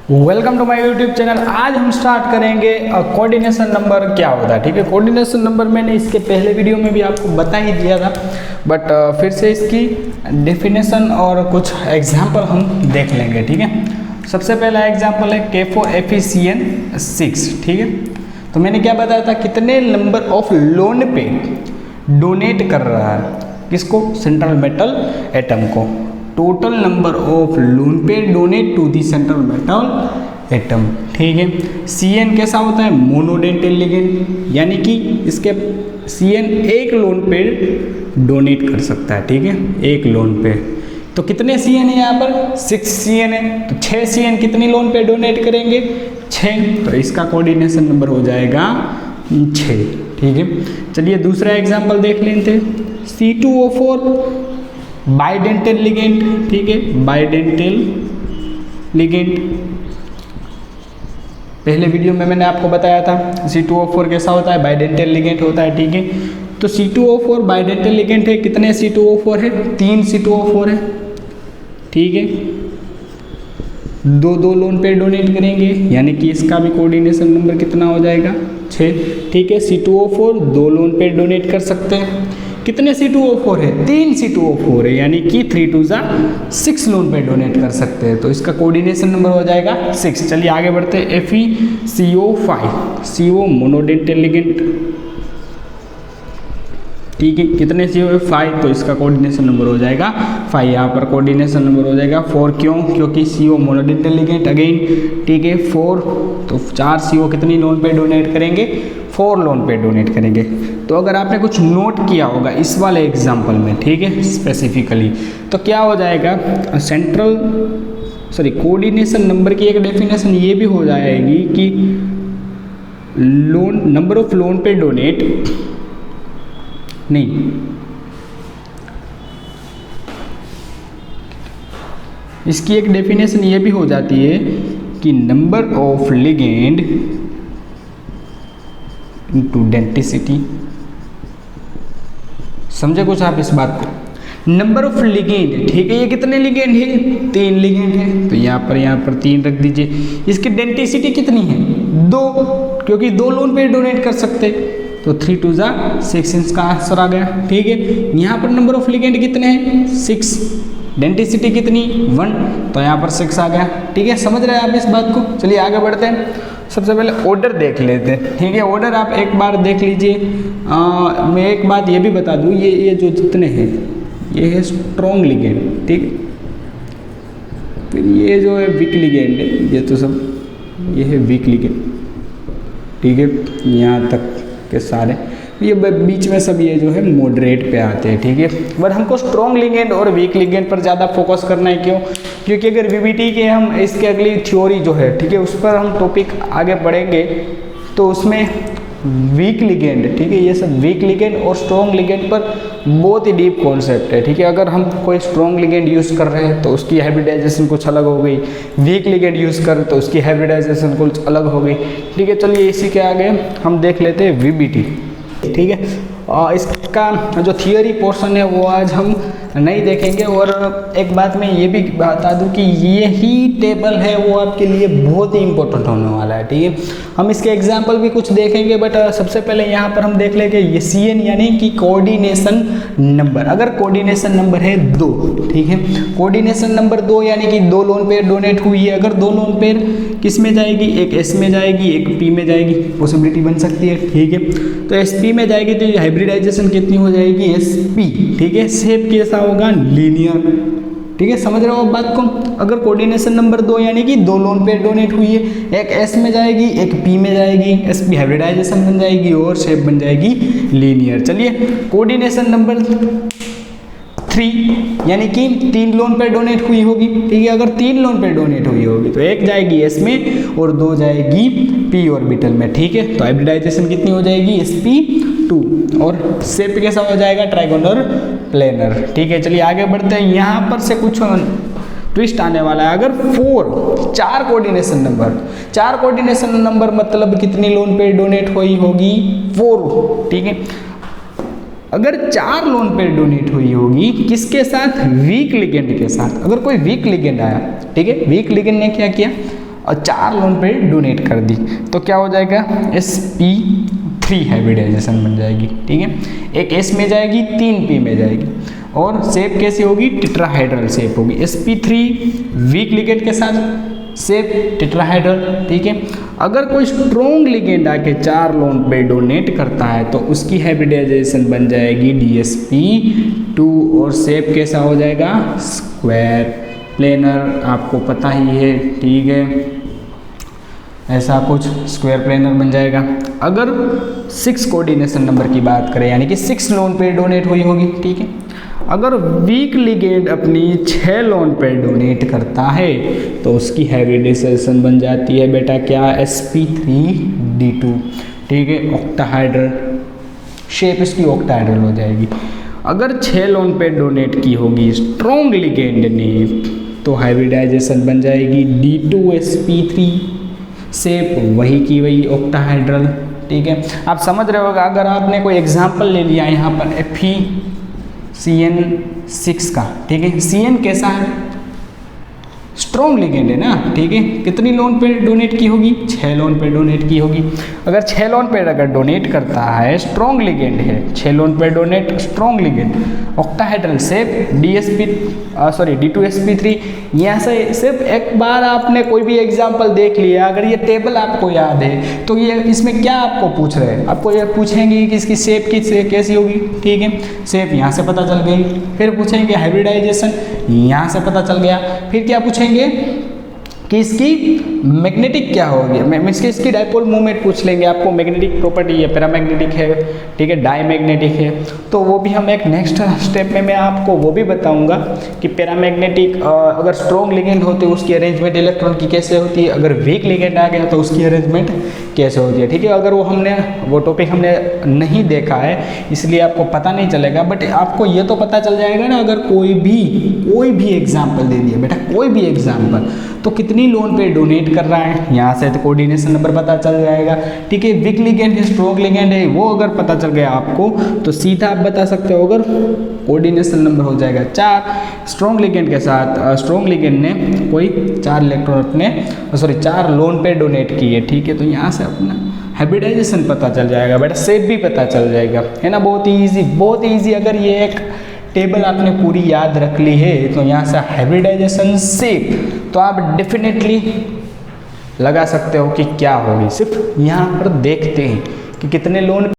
Welcome to my YouTube channel. आज हम start करेंगे कोऑर्डिनेशन नंबर क्या होता है। ठीक है, कोऑर्डिनेशन नंबर मैंने इसके पहले वीडियो में भी आपको बता ही दिया था, बट फिर से इसकी डेफिनेशन और कुछ एग्जाम्पल हम देख लेंगे। ठीक है, सबसे पहला एग्जाम्पल है K4FeCN6। ठीक है, तो मैंने क्या बताया था, कितने number of lone pair donate कर रहा है, किसको, सेंट्रल मेटल एटम को। Total number of lone pair donate to the central metal atom. ठीक है, CN कैसा होता है, मोनोडेंटल लिगेंड, यानी कि इसके CN एक लोन पे डोनेट कर सकता है। ठीक है, एक लोन पे। तो कितने CN है यहाँ पर, 6 CN है, तो 6 CN कितनी लोन पे डोनेट करेंगे, 6। तो इसका कोऑर्डिनेशन नंबर हो जाएगा 6। ठीक है, चलिए दूसरा एग्जाम्पल देख लेते हैं। C2O4 बाइडेंटल ligand. ठीक है, बाइडेंटल लिगेंड पहले वीडियो में मैंने आपको बताया था C2O4 कैसा होता है, बाइडेंटल लिगेंड होता है। ठीक है, तो C2O4 बाइडेंटल लिगेंड है, कितने C2O4 है, 3 C2O4 है। ठीक है, दो लोन पे डोनेट करेंगे, यानी कि इसका भी कोऑर्डिनेशन नंबर कितना हो जाएगा, 6। ठीक है, C2O4 2 लोन पे डोनेट कर सकते हैं। कितने C2O4 है, 3 C2O4 है, यानी कि 3 2 6 लोन पे डोनेट कर सकते हैं। तो इसका कोऑर्डिनेशन नंबर हो जाएगा 6। चलिए आगे बढ़ते हैं। FeCO5 CO मोनोडेंटल ligand. ठीक है, कितने CO5, तो इसका कोऑर्डिनेशन नंबर हो जाएगा 5। यहाँ पर कोऑर्डिनेशन नंबर हो जाएगा 4। क्यों, क्योंकि CO मोनोडेंटल लिगेंड अगेन। ठीक है, 4, तो 4 CO कितनी लोन पे डोनेट करेंगे, 4 लोन पे डोनेट करेंगे। तो अगर आपने कुछ नोट किया होगा इस वाले एग्जाम्पल में, ठीक है, स्पेसिफिकली, तो क्या हो जाएगा, कोऑर्डिनेशन नंबर की एक डेफिनेशन ये भी हो जाएगी कि loan number of lone pair donate नहीं, इसकी एक डेफिनेशन ये भी हो जाती है कि number of ligand into density. समझे कुछ आप इस बात को, नंबर ऑफ लिगेंड। ठीक है, ये कितने लिगेंड है, 3 लिगेंड है, तो यहाँ पर 3 रख दीजिए। इसकी डेंसिटी कितनी है, 2, क्योंकि 2 लोन पे डोनेट कर सकते, तो 3 2 6 इसका आंसर आ गया। ठीक है, यहाँ पर नंबर ऑफ लिगेंड कितने हैं, 6, डेंसिटी कितनी, 1, तो यहाँ पर 6 आ गया। ठीक है, समझ रहे हैं आप इस बात को। चलिए आगे बढ़ते हैं। सबसे पहले ऑर्डर देख लेते हैं। ठीक है, ऑर्डर आप एक बार देख लीजिए। मैं एक बात ये भी बता दूँ, ये जो जितने हैं ये है स्ट्रॉन्ग लिगेंड। ठीक है, फिर ये जो है वीक लिगेंड है, ये तो सब ये है वीक लिगेंड। ठीक है, यहाँ तक के सारे, ये बीच में सब ये जो है मॉडरेट पे आते हैं। ठीक है, बट हमको स्ट्रॉन्ग लिगेंड और वीक लिगेंड पर ज़्यादा फोकस करना है। क्यों, क्योंकि अगर VBT के हम इसके अगली थ्योरी जो है, ठीक है, उस पर हम टॉपिक आगे बढ़ेंगे, तो उसमें वीक लिगेंड, ठीक है, ये सब वीक लिगेंड और स्ट्रॉन्ग लिगेंड पर बहुत ही डीप कॉन्सेप्ट है। ठीक है, अगर हम कोई स्ट्रॉन्ग लिगेंड यूज़ कर रहे हैं तो उसकी हाइब्रिडाइजेशन कुछ अलग हो गई, वीक लिगेंड यूज़ कर तो उसकी हाइब्रिडाइजेशन कुछ अलग हो गई। ठीक है, चलिए इसी के आगे हम देख लेते हैं VBT। ठीक है, इसका जो थियरी पोर्शन है वो आज हम नहीं देखेंगे। और एक बात मैं ये भी बता दूं कि ये ही टेबल है वो आपके लिए बहुत ही इंपॉर्टेंट होने वाला है। ठीक है, हम इसके एग्जाम्पल भी कुछ देखेंगे, बट सबसे पहले यहाँ पर हम देख लेंगे ये CN यानी कि कोऑर्डिनेशन नंबर। अगर कोऑर्डिनेशन नंबर है 2, ठीक है, कोऑर्डिनेशन नंबर 2 यानी कि 2 लोन पेयर डोनेट हुई है। अगर 2 लोन पेयर किस में जाएगी, एक S में जाएगी, एक P में जाएगी, पॉसिबिलिटी बन सकती है। ठीक है, तो SP में जाएगी तो हाइब्रिडाइजेशन कितनी हो जाएगी, SP। ठीक है, शेप कैसा होगा, लीनियर। ठीक है, समझ रहे हो आप बात को। अगर कोऑर्डिनेशन नंबर 2 यानी कि 2 लोन पे डोनेट हुई है, एक S में जाएगी, एक P में जाएगी, SP हाइब्रिडाइजेशन बन जाएगी और शेप बन जाएगी लीनियर। चलिए कोऑर्डिनेशन नंबर 3 यानी कि 3 लोन पे डोनेट हुई होगी। ठीक है, अगर 3 लोन पे डोनेट हुई होगी तो एक जाएगी S में और 2 जाएगी P ऑर्बिटल में। ठीक है, तो हाइब्रिडाइजेशन कितनी हो जाएगी, SP2, और शेप कैसा हो जाएगा, ट्राइगोनल प्लेनर। ठीक है, चलिए आगे बढ़ते हैं। यहाँ पर से कुछ ट्विस्ट आने वाला है। अगर 4 कोऑर्डिनेशन नंबर मतलब कितनी लोन पे डोनेट हुई होगी, 4। ठीक है, अगर 4 लोन पे डोनेट हुई होगी किसके साथ, वीक लिगेंड के साथ। अगर कोई वीक लिगेंड आया, ठीक है, वीक लिगेंड ने क्या किया, और 4 लोन पेड डोनेट कर दी तो क्या हो जाएगा, sp3 हाइब्रिडाइजेशन बन जाएगी। ठीक है, एक s में जाएगी, 3 p में जाएगी, और शेप कैसी होगी, टेट्राहाइड्रल शेप होगी। sp3 वीक लिगेंड के साथ शेप टेट्राहाइड्रल। ठीक है, अगर कोई स्ट्रॉन्ग लिगेंड आके 4 लोन पे डोनेट करता है तो उसकी हाइब्रिडाइजेशन बन जाएगी dsp2 और शेप कैसा हो जाएगा, स्क्वायर प्लेनर, आपको पता ही है। ठीक है, ऐसा कुछ स्क्वायर प्लेनर बन जाएगा। अगर 6 कोऑर्डिनेशन नंबर की बात करें, यानी कि 6 लोन पे डोनेट हुई होगी। ठीक है, अगर वीक लिगेंड अपनी 6 लोन पे डोनेट करता है तो उसकी हाइब्रिडाइजेशन बन जाती है बेटा क्या, sp3d2। ठीक है, ऑक्टाहाइड्रल शेप इसकी ऑक्टाहाइड्रल हो जाएगी। अगर 6 लोन पे डोनेट की होगी स्ट्रॉन्ग लिगेंड ने तो हाइब्रिडाइजेशन बन जाएगी d2sp3, शेप वही की वही ऑक्टाहाइड्रल। ठीक है, आप समझ रहे होगा। अगर आपने कोई एग्जांपल ले लिया यहाँ पर FeCN6 का, ठीक है, CN कैसा है, स्ट्रॉन्ग लिगेंड है ना। ठीक है, कितनी लोन पे डोनेट की होगी, 6 लोन पे डोनेट की होगी। अगर 6 लोन पे अगर डोनेट करता है, स्ट्रॉन्ग लिगेंड है, 6 loan pair donate, strong ligand, octahedral shape d2sp3। यहाँ से सिर्फ एक बार आपने कोई भी एग्जांपल देख लिया, अगर ये टेबल आपको याद है तो ये इसमें क्या आपको पूछ रहे हैं, आपको ये पूछेंगे कि इसकी शेप कैसी होगी। ठीक है, शेप यहाँ से पता चल गई, फिर पूछेंगे हाइब्रिडाइजेशन, यहाँ से पता चल गया, फिर क्या पूछेंगे कि इसकी मैग्नेटिक क्या होगी, मीन्स कि इसकी डाइपोल मूवमेंट पूछ लेंगे आपको, मैग्नेटिक प्रॉपर्टी है, पैरामैग्नेटिक है, ठीक है, डायमैग्नेटिक है। तो वो भी हम एक नेक्स्ट स्टेप में मैं आपको वो भी बताऊंगा कि पैरामैग्नेटिक अगर स्ट्रॉन्ग लिगेंड होते हैं उसकी अरेंजमेंट इलेक्ट्रॉन की कैसे होती है, अगर वीक लिगेंड आ गया तो उसकी अरेंजमेंट कैसे होती है। ठीक है, अगर वो टॉपिक हमने नहीं देखा है इसलिए आपको पता नहीं चलेगा, बट आपको ये तो पता चल जाएगा ना, अगर कोई भी एग्जाम्पल दे दिया बेटा, कोई भी एग्जाम्पल, तो कितनी लोन पे डोनेट कर रहा है, यहाँ से तो कोऑर्डिनेशन नंबर पता चल जाएगा। ठीक है, वीक लिगेंड है, स्ट्रॉन्ग लिगेंड है, वो अगर पता चल गया आपको तो सीधा आप बता सकते हो, अगर कोऑर्डिनेशन नंबर हो जाएगा 4, स्ट्रॉन्ग लिगेंड के साथ स्ट्रॉन्ग लिगेंड ने कोई 4 इलेक्ट्रॉन अपने 4 लोन पे डोनेट किए। ठीक है, तो यहाँ से अपना हाइब्रिडाइजेशन पता चल जाएगा बेटा, शेप भी पता चल जाएगा, है ना। बहुत ईजी। अगर ये एक टेबल आपने पूरी याद रख ली है तो यहाँ से हाइब्रिडाइजेशन शेप तो आप डेफिनेटली लगा सकते हो कि क्या होगी। सिर्फ यहाँ पर देखते हैं कि कितने लोन